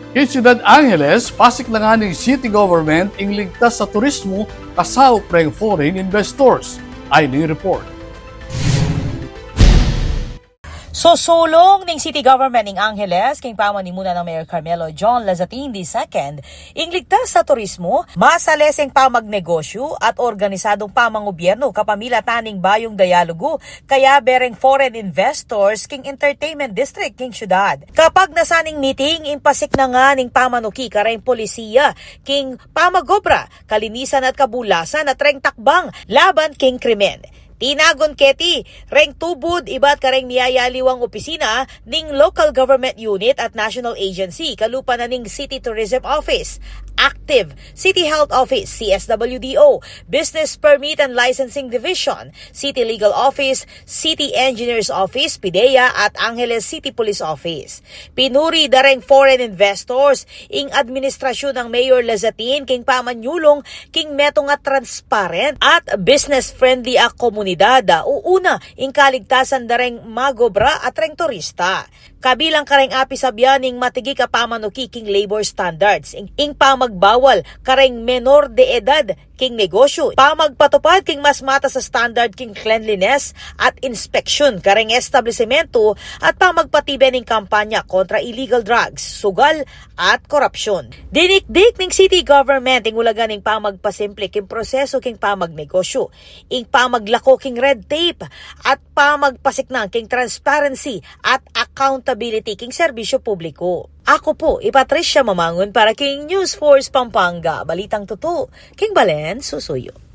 Kay Ciudad Angeles, pasik na nga ng city government ing ligtas sa turismo kasao preng foreign investors. Ay ni report. So sulong ning City Government ning Angeles king pamanimuna ng Mayor Carmelo John Lazatin II ing ligtas sa turismo, masaleseng pamagnegosyo at organisadong pamangobyerno kapamila taning bayong dialogo kaya bereng foreign investors king entertainment district king syudad. Kapag nasaning meeting impasik na nga ning pamanuki kareng polisiya king pamagobra, kalinisan at kabulasan at reng takbang laban king krimen. Tinagon keti, reng tubod iba't kareng niyayaliwang opisina ning local government unit at national agency kalupa na ning City Tourism Office, Active, City Health Office, CSWDO, Business Permit and Licensing Division, City Legal Office, City Engineers Office, PIDEA at Angeles City Police Office. Pinuri dareng foreign investors ing administrasyon ng Mayor Lazatin king pamanyulong king meto nga transparent at business-friendly a komunidad. Uuna, ing kaligtasan dareng magobra at reng turista. Kabilang kareng api sabyan ing matigi ka pamanuki king labor standards. Ing pamagbawal kareng menor de edad king negosyo. Pamagpatupad king mas mata sa standard king cleanliness at inspection kareng establishmento at pamagpatiben ning kampanya kontra illegal drugs, sugal at korupsyon. Dinikdik ning city government ing ulagan ning pamagpasimple king proseso king pamagnegosyo. Ing pamaglako king red tape at pamagpasiknang king transparency at accountability king serbisyo publiko. Ako po, Patricia Mamangon para king News Force Pampanga. Balitang totoo, king Balen Susuyo.